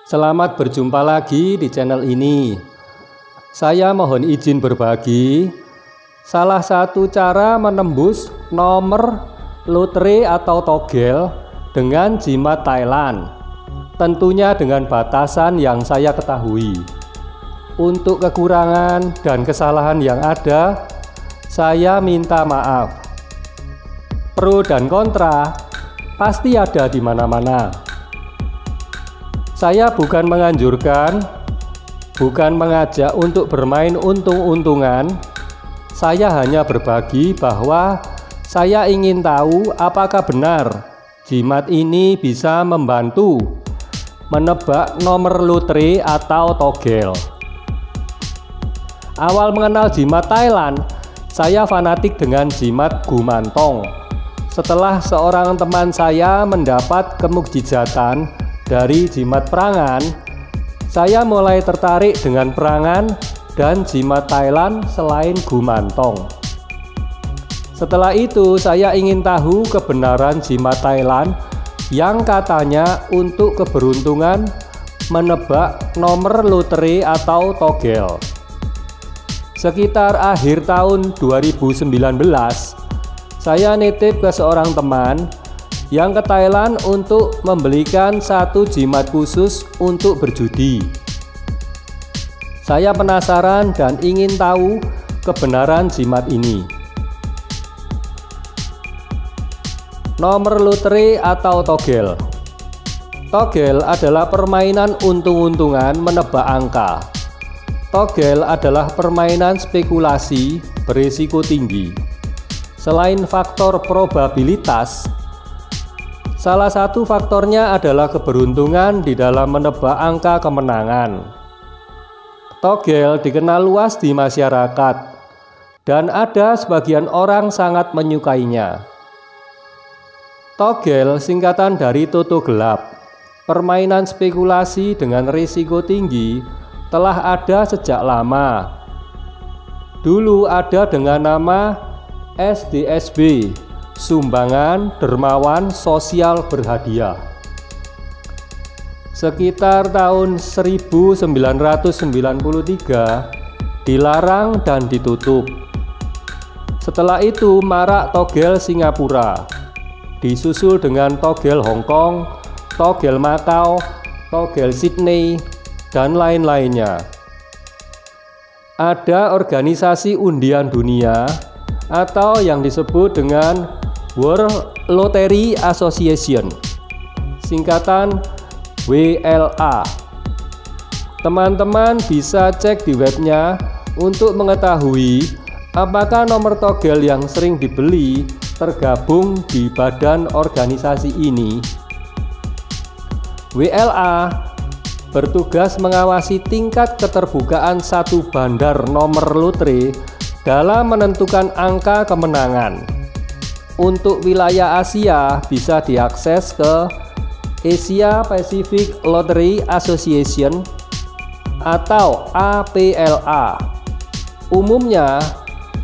Selamat berjumpa lagi di channel ini. Saya mohon izin berbagi salah satu cara menembus nomor lotre atau togel dengan jimat Thailand. Tentunya dengan batasan yang saya ketahui. Untuk kekurangan dan kesalahan yang ada, saya minta maaf. Pro dan kontra pasti ada di mana-mana. Saya bukan menganjurkan, bukan mengajak untuk bermain untung-untungan. Saya hanya berbagi bahwa saya ingin tahu apakah benar jimat ini bisa membantu menebak nomor lotre atau togel. Awal mengenal jimat Thailand, saya fanatik dengan jimat gumantong. Setelah seorang teman saya mendapat kemukjizatan dari jimat perangan, saya mulai tertarik dengan perangan dan jimat Thailand selain gumantong. Setelah itu, saya ingin tahu kebenaran jimat Thailand yang katanya untuk keberuntungan menebak nomor lotre atau togel. Sekitar akhir tahun 2019, saya nitip ke seorang teman yang ke Thailand untuk membelikan satu jimat khusus untuk berjudi. Saya penasaran dan ingin tahu kebenaran jimat ini. Nomor lotre atau togel. Togel adalah permainan untung-untungan menebak angka. Togel adalah permainan spekulasi berisiko tinggi. Selain faktor probabilitas, salah satu faktornya adalah keberuntungan di dalam menebak angka kemenangan. Togel dikenal luas di masyarakat dan ada sebagian orang sangat menyukainya. Togel singkatan dari toto gelap. Permainan spekulasi dengan risiko tinggi telah ada sejak lama. Dulu ada dengan nama SDSB, Sumbangan Dermawan Sosial Berhadiah. Sekitar tahun 1993 dilarang dan ditutup. Setelah itu marak togel Singapura, disusul dengan togel Hong Kong, togel Macau, togel Sydney, dan lain-lainnya. Ada organisasi undian dunia atau yang disebut dengan World Lottery Association, singkatan WLA. Teman-teman bisa cek di webnya untuk mengetahui apakah nomor togel yang sering dibeli tergabung di badan organisasi ini. WLA bertugas mengawasi tingkat keterbukaan satu bandar nomor lotre dalam menentukan angka kemenangan. Untuk wilayah Asia bisa diakses ke Asia Pacific Lottery Association atau APLA. Umumnya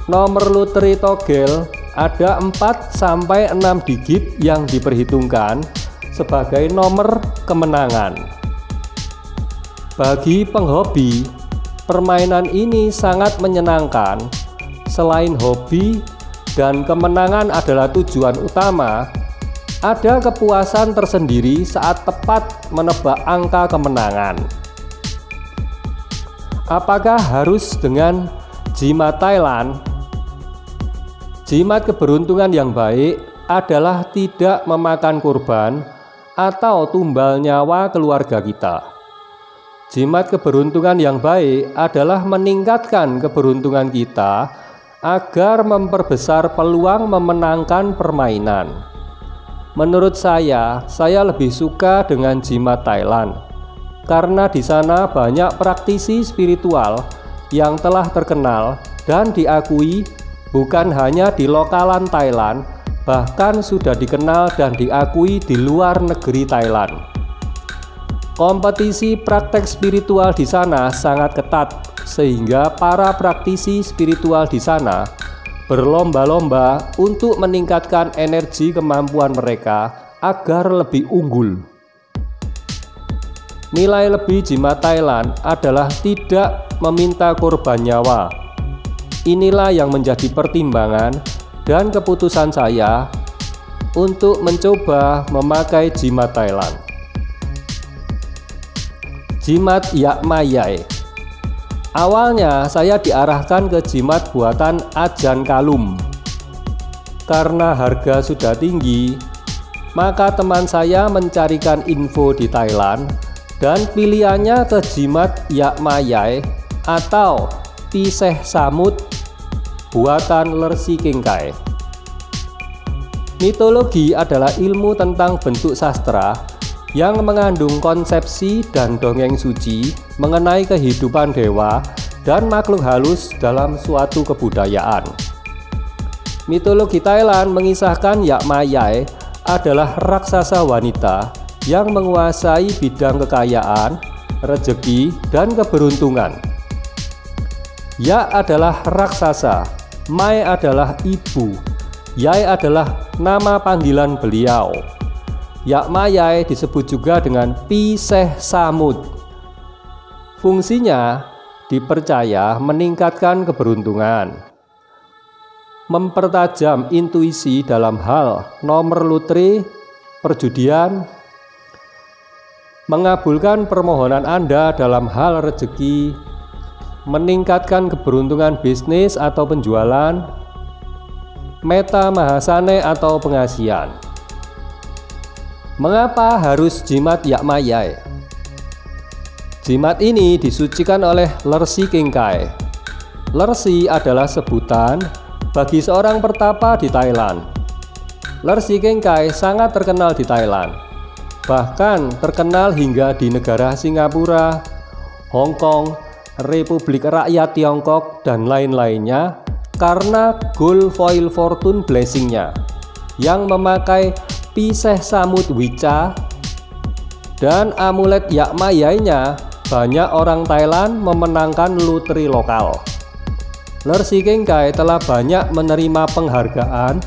nomor lotre togel ada 4-6 digit yang diperhitungkan sebagai nomor kemenangan. Bagi penghobi, permainan ini sangat menyenangkan. Selain hobi dan kemenangan adalah tujuan utama, ada kepuasan tersendiri saat tepat menebak angka kemenangan. Apakah harus dengan jimat Thailand? Jimat keberuntungan yang baik adalah tidak memakan korban atau tumbal nyawa keluarga kita. Jimat keberuntungan yang baik adalah meningkatkan keberuntungan kita agar memperbesar peluang memenangkan permainan. Menurut saya lebih suka dengan jimat Thailand karena di sana banyak praktisi spiritual yang telah terkenal dan diakui bukan hanya di lokalan Thailand, bahkan sudah dikenal dan diakui di luar negeri Thailand. Kompetisi praktek spiritual di sana sangat ketat, sehingga para praktisi spiritual di sana berlomba-lomba untuk meningkatkan energi kemampuan mereka agar lebih unggul. Nilai lebih jimat Thailand adalah tidak meminta korban nyawa. Inilah yang menjadi pertimbangan dan keputusan saya untuk mencoba memakai jimat Thailand. Jimat Yak Mayai. Awalnya saya diarahkan ke jimat buatan Ajan Kalum. Karena harga sudah tinggi, maka teman saya mencarikan info di Thailand dan pilihannya ke jimat Yak Mayai atau Piseh Samut buatan Lersi Kengkai. Mitologi adalah ilmu tentang bentuk sastra yang mengandung konsepsi dan dongeng suci mengenai kehidupan dewa dan makhluk halus dalam suatu kebudayaan. Mitologi Thailand mengisahkan Yak Mayai adalah raksasa wanita yang menguasai bidang kekayaan, rezeki, dan keberuntungan. Yak adalah raksasa, Mai adalah ibu, Yai adalah nama panggilan beliau. Yak Mayai disebut juga dengan Piseh Samut. Fungsinya dipercaya meningkatkan keberuntungan, mempertajam intuisi dalam hal nomor lotre, perjudian, mengabulkan permohonan Anda dalam hal rezeki, meningkatkan keberuntungan bisnis atau penjualan, meta mahasane atau pengasihan. Mengapa harus jimat Yak Mayai? Jimat ini disucikan oleh Lersi Kengkai. Lersi adalah sebutan bagi seorang pertapa di Thailand. Lersi Kengkai sangat terkenal di Thailand, bahkan terkenal hingga di negara Singapura, Hong Kong, Republik Rakyat Tiongkok, dan lain-lainnya karena gold foil fortune blessing-nya yang memakai Piseh Samut Wica dan amulet Yak Mayai-nya. Banyak orang Thailand memenangkan lotre lokal. Lersi Kengkai telah banyak menerima penghargaan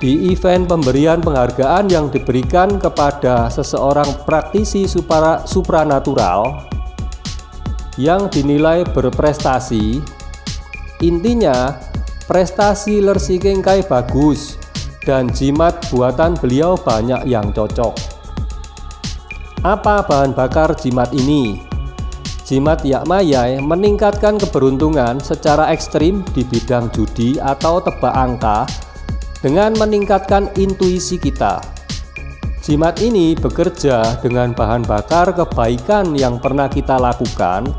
di event pemberian penghargaan yang diberikan kepada seseorang praktisi supranatural yang dinilai berprestasi. Intinya, prestasi Lersi Kengkai bagus dan jimat buatan beliau banyak yang cocok. Apa bahan bakar jimat ini? Jimat Yak Mayai meningkatkan keberuntungan secara ekstrim di bidang judi atau tebak angka dengan meningkatkan intuisi kita. Jimat ini bekerja dengan bahan bakar kebaikan yang pernah kita lakukan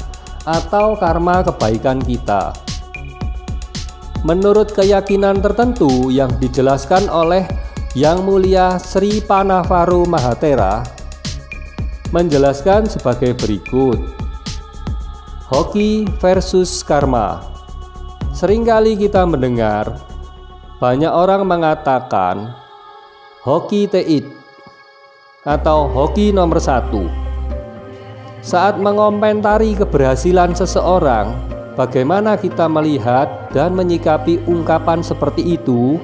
atau karma kebaikan kita. Menurut keyakinan tertentu yang dijelaskan oleh Yang Mulia Sri Panavaru Mahatera, menjelaskan sebagai berikut. Hoki versus karma. Seringkali kita mendengar banyak orang mengatakan hoki teit atau hoki nomor 1. Saat mengomentari keberhasilan seseorang, bagaimana kita melihat dan menyikapi ungkapan seperti itu?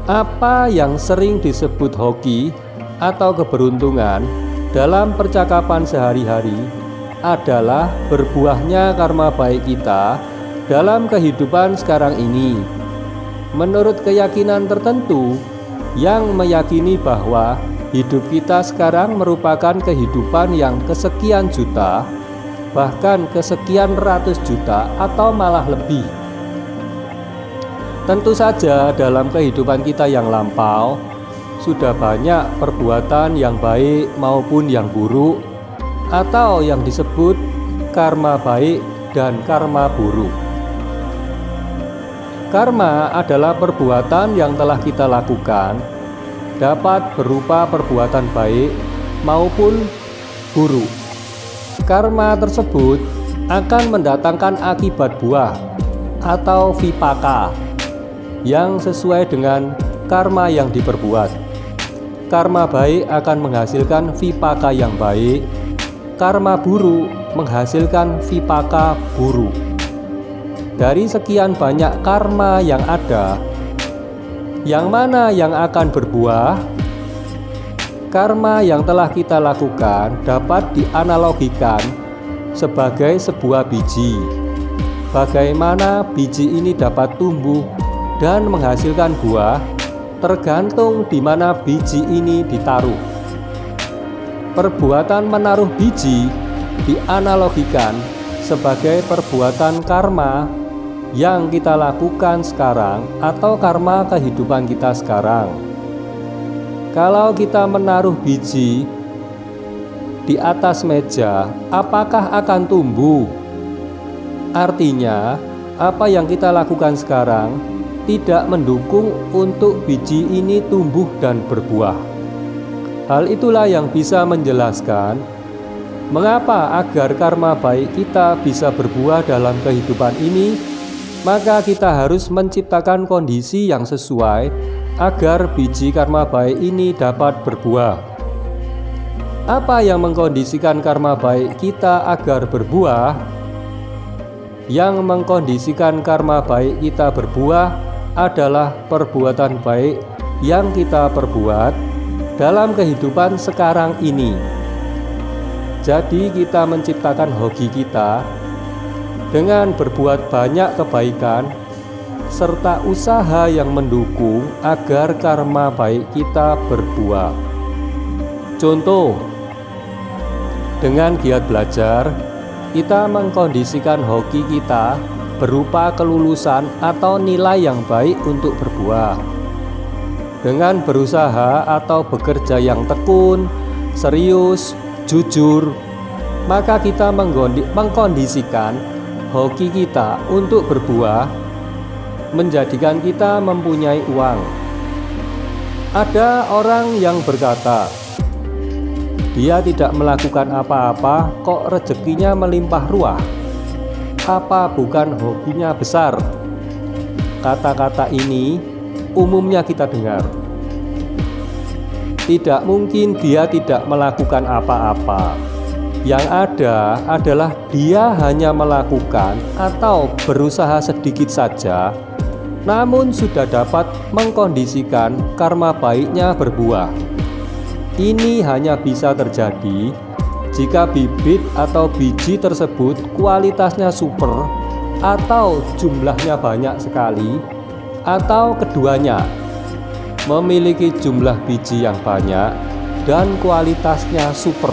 Apa yang sering disebut hoki atau keberuntungan dalam percakapan sehari-hari adalah berbuahnya karma baik kita dalam kehidupan sekarang ini. Menurut keyakinan tertentu yang meyakini bahwa hidup kita sekarang merupakan kehidupan yang kesekian juta, bahkan kesekian ratus juta atau malah lebih. Tentu saja dalam kehidupan kita yang lampau sudah banyak perbuatan yang baik maupun yang buruk atau yang disebut karma baik dan karma buruk. Karma adalah perbuatan yang telah kita lakukan, dapat berupa perbuatan baik maupun buruk. Karma tersebut akan mendatangkan akibat buah atau vipaka yang sesuai dengan karma yang diperbuat. Karma baik akan menghasilkan vipaka yang baik, karma buruk menghasilkan vipaka buruk. Dari sekian banyak karma yang ada, yang mana yang akan berbuah? karma yang telah kita lakukan dapat dianalogikan sebagai sebuah biji. Bagaimana biji ini dapat tumbuh dan menghasilkan buah tergantung di mana biji ini ditaruh. Perbuatan menaruh biji dianalogikan sebagai perbuatan karma yang kita lakukan sekarang atau karma kehidupan kita sekarang. Kalau kita menaruh biji di atas meja, apakah akan tumbuh? Artinya, apa yang kita lakukan sekarang tidak mendukung untuk biji ini tumbuh dan berbuah. Hal itulah yang bisa menjelaskan mengapa agar karma baik kita bisa berbuah dalam kehidupan ini, maka kita harus menciptakan kondisi yang sesuai agar biji karma baik ini dapat berbuah. Apa yang mengkondisikan karma baik kita agar berbuah? Yang mengkondisikan karma baik kita berbuah adalah perbuatan baik yang kita perbuat dalam kehidupan sekarang ini. Jadi kita menciptakan hoki kita dengan berbuat banyak kebaikan serta usaha yang mendukung agar karma baik kita berbuah. Contoh, dengan giat belajar, kita mengkondisikan hoki kita berupa kelulusan atau nilai yang baik untuk berbuah. Dengan berusaha atau bekerja yang tekun, serius, jujur, maka kita mengkondisikan hoki kita untuk berbuah, menjadikan kita mempunyai uang. Ada orang yang berkata, dia tidak melakukan apa-apa kok rezekinya melimpah ruah. Apa bukan hobinya besar? Kata-kata ini umumnya kita dengar. Tidak mungkin dia tidak melakukan apa-apa. Yang ada adalah dia hanya melakukan atau berusaha sedikit saja, namun sudah dapat mengkondisikan karma baiknya berbuah. Ini hanya bisa terjadi jika bibit atau biji tersebut kualitasnya super atau jumlahnya banyak sekali, atau keduanya, memiliki jumlah biji yang banyak dan kualitasnya super.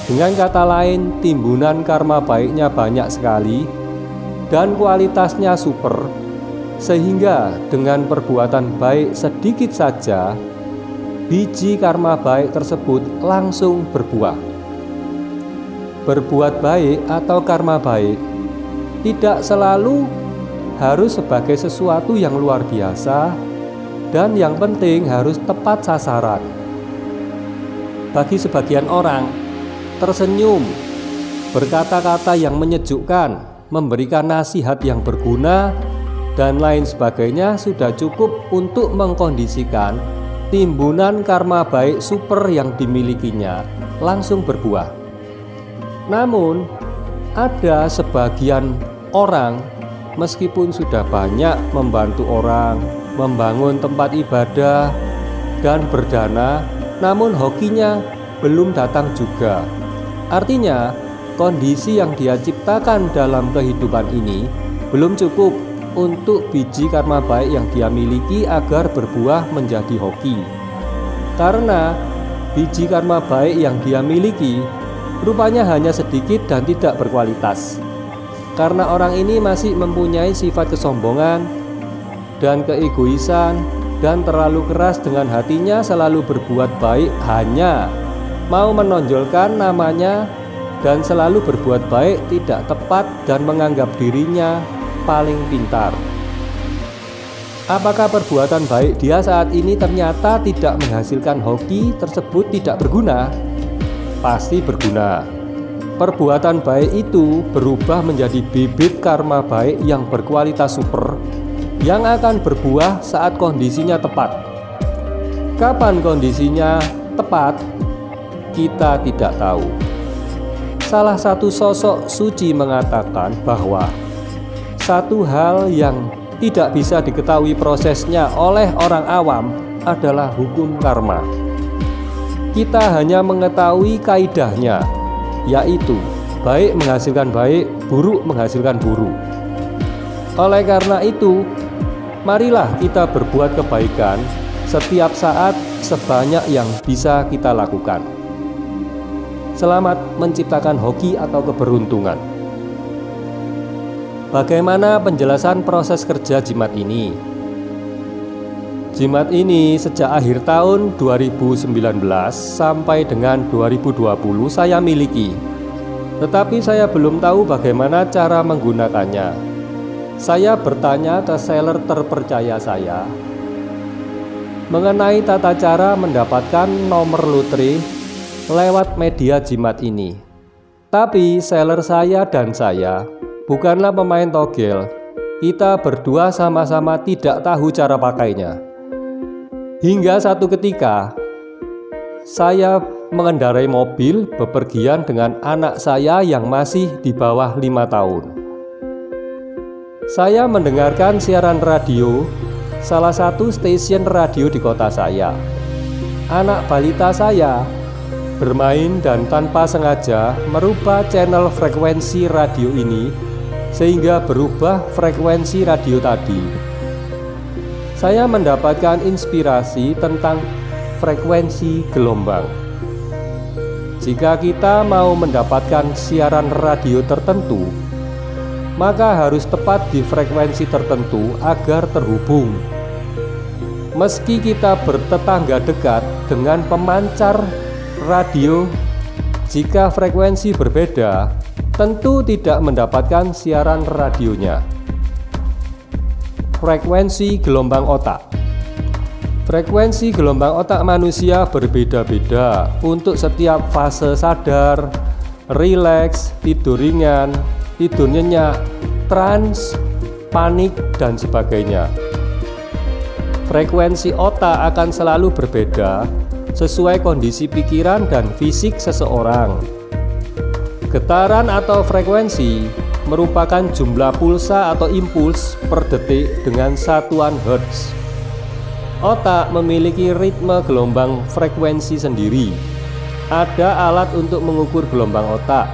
Dengan kata lain, timbunan karma baiknya banyak sekali dan kualitasnya super, sehingga dengan perbuatan baik sedikit saja, biji karma baik tersebut langsung berbuah. Berbuat baik atau karma baik tidak selalu harus sebagai sesuatu yang luar biasa, dan yang penting harus tepat sasaran. Bagi sebagian orang, tersenyum, berkata-kata yang menyejukkan, memberikan nasihat yang berguna, dan lain sebagainya sudah cukup untuk mengkondisikan timbunan karma baik super yang dimilikinya langsung berbuah. Namun, ada sebagian orang meskipun sudah banyak membantu orang, membangun tempat ibadah, dan berdana, namun hokinya belum datang juga. Artinya, kondisi yang dia ciptakan dalam kehidupan ini belum cukup untuk biji karma baik yang dia miliki agar berbuah menjadi hoki. Karena biji karma baik yang dia miliki rupanya hanya sedikit dan tidak berkualitas. Karena orang ini masih mempunyai sifat kesombongan dan keegoisan, dan terlalu keras dengan hatinya selalu berbuat baik, hanya mau menonjolkan namanya, dan selalu berbuat baik tidak tepat dan menganggap dirinya paling pintar. Apakah perbuatan baik dia saat ini ternyata tidak menghasilkan hoki tersebut tidak berguna? Pasti berguna. Perbuatan baik itu berubah menjadi bibit karma baik yang berkualitas super, yang akan berbuah saat kondisinya tepat. Kapan kondisinya tepat? Kita tidak tahu. Salah satu sosok suci mengatakan bahwa satu hal yang tidak bisa diketahui prosesnya oleh orang awam adalah hukum karma. kita hanya mengetahui kaidahnya, yaitu baik menghasilkan baik, buruk menghasilkan buruk. Oleh karena itu, marilah kita berbuat kebaikan setiap saat sebanyak yang bisa kita lakukan. Selamat menciptakan hoki atau keberuntungan. Bagaimana penjelasan proses kerja jimat ini? Jimat ini sejak akhir tahun 2019 sampai dengan 2020 saya miliki. Tetapi saya belum tahu bagaimana cara menggunakannya. Saya bertanya ke seller terpercaya saya mengenai tata cara mendapatkan nomor lotre lewat media jimat ini. Tapi seller saya dan saya bukanlah pemain togel. Kita berdua sama-sama tidak tahu cara pakainya. Hingga satu ketika saya mengendarai mobil bepergian dengan anak saya yang masih di bawah 5 tahun. Saya mendengarkan siaran radio salah satu stasiun radio di kota saya. Anak balita saya bermain dan tanpa sengaja merubah channel frekuensi radio ini sehingga berubah frekuensi radio tadi. Saya mendapatkan inspirasi tentang frekuensi gelombang. Jika kita mau mendapatkan siaran radio tertentu, maka harus tepat di frekuensi tertentu agar terhubung. Meski kita bertetangga dekat dengan pemancar radio, jika frekuensi berbeda, tentu tidak mendapatkan siaran radionya. Frekuensi gelombang otak. Frekuensi gelombang otak manusia berbeda-beda untuk setiap fase sadar, rileks, tidur ringan, tidur nyenyak, trans, panik, dan sebagainya. Frekuensi otak akan selalu berbeda sesuai kondisi pikiran dan fisik seseorang. Getaran atau frekuensi merupakan jumlah pulsa atau impuls per detik dengan satuan hertz. Otak memiliki ritme gelombang frekuensi sendiri. Ada alat untuk mengukur gelombang otak,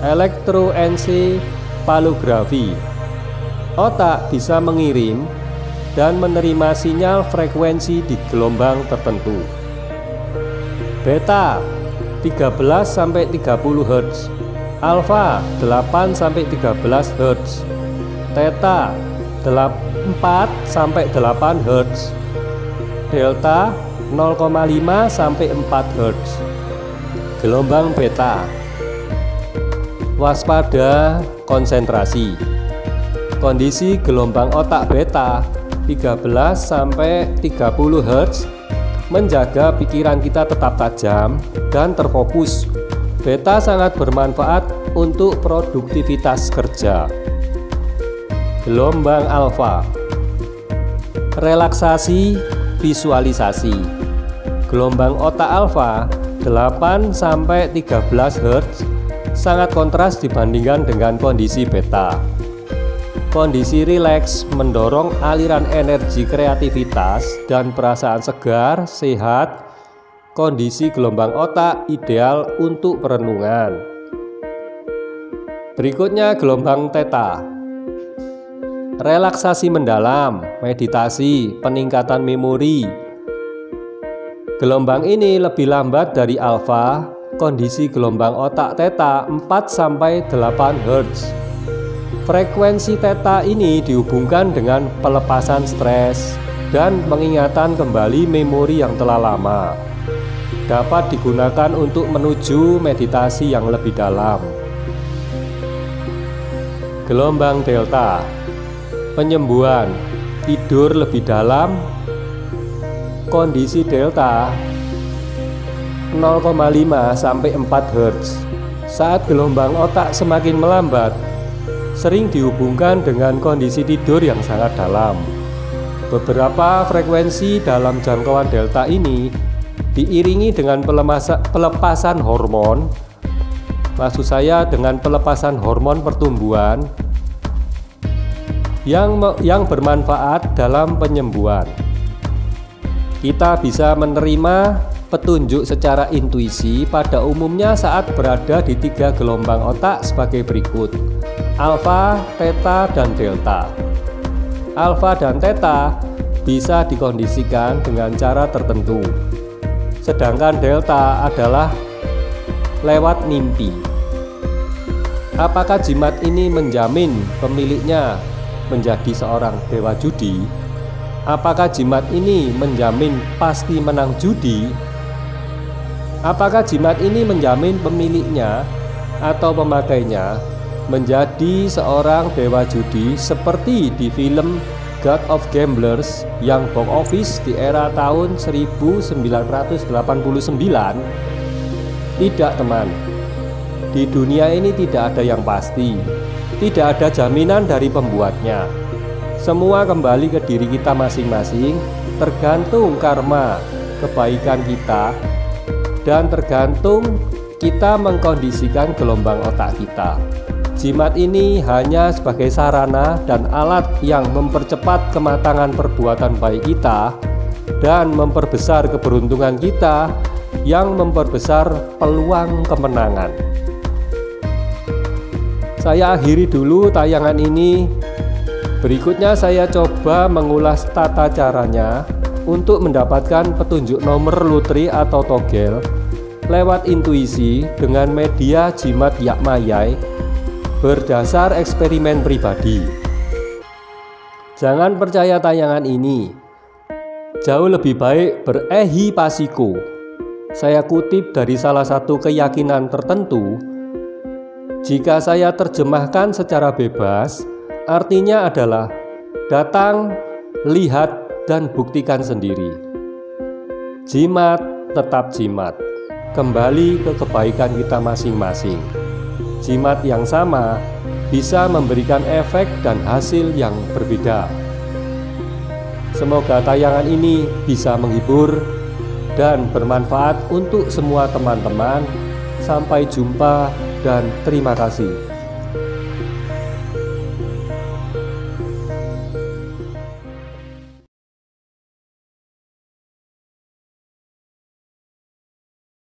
elektroencephalografi. Otak bisa mengirim dan menerima sinyal frekuensi di gelombang tertentu. Beta 13-30 Hz, alfa 8-13 Hz, theta 4-8 Hz, delta 0,5-4 Hz. Gelombang beta. Waspada, konsentrasi. Kondisi gelombang otak beta 13-30 Hz menjaga pikiran kita tetap tajam dan terfokus. Beta sangat bermanfaat untuk produktivitas kerja. Gelombang alfa. Relaksasi, visualisasi. Gelombang otak alfa 8-13 Hz sangat kontras dibandingkan dengan kondisi beta. Kondisi rileks mendorong aliran energi kreativitas dan perasaan segar, sehat. Kondisi gelombang otak ideal untuk perenungan. Berikutnya gelombang theta. Relaksasi mendalam, meditasi, peningkatan memori. Gelombang ini lebih lambat dari alfa. Kondisi gelombang otak theta 4-8 Hz. Frekuensi theta ini dihubungkan dengan pelepasan stres dan pengingatan kembali memori yang telah lama. Dapat digunakan untuk menuju meditasi yang lebih dalam. Gelombang delta. Penyembuhan, tidur lebih dalam. Kondisi delta 0,5-4 Hz. Saat gelombang otak semakin melambat, sering dihubungkan dengan kondisi tidur yang sangat dalam. Beberapa frekuensi dalam jangkauan delta ini diiringi dengan pelepasan hormon. Maksud saya dengan pelepasan hormon pertumbuhan yang bermanfaat dalam penyembuhan. Kita bisa menerima petunjuk secara intuisi pada umumnya saat berada di 3 gelombang otak sebagai berikut: alfa, theta, dan delta. Alfa dan theta bisa dikondisikan dengan cara tertentu, sedangkan delta adalah lewat mimpi. Apakah jimat ini menjamin pemiliknya menjadi seorang dewa judi? Apakah jimat ini menjamin pasti menang judi? Apakah jimat ini menjamin pemiliknya atau pemakainya menjadi seorang dewa judi seperti di film God of Gamblers yang box office di era tahun 1989? Tidak, teman. Di dunia ini tidak ada yang pasti. Tidak ada jaminan dari pembuatnya. Semua kembali ke diri kita masing-masing, tergantung karma kebaikan kita, dan tergantung kita mengkondisikan gelombang otak kita. Jimat ini hanya sebagai sarana dan alat yang mempercepat kematangan perbuatan baik kita dan memperbesar keberuntungan kita, yang memperbesar peluang kemenangan. Saya akhiri dulu tayangan ini. Berikutnya saya coba mengulas tata caranya untuk mendapatkan petunjuk nomor lotre atau togel lewat intuisi dengan media jimat Yak Mayai berdasar eksperimen pribadi. Jangan percaya tayangan ini. Jauh lebih baik berehi pasiko. Saya kutip dari salah satu keyakinan tertentu. Jika saya terjemahkan secara bebas, artinya adalah datang, lihat, dan buktikan sendiri. Jimat tetap jimat, kembali ke kebaikan kita masing-masing. Jimat yang sama bisa memberikan efek dan hasil yang berbeda. Semoga tayangan ini bisa menghibur dan bermanfaat untuk semua teman-teman. Sampai jumpa dan terima kasih.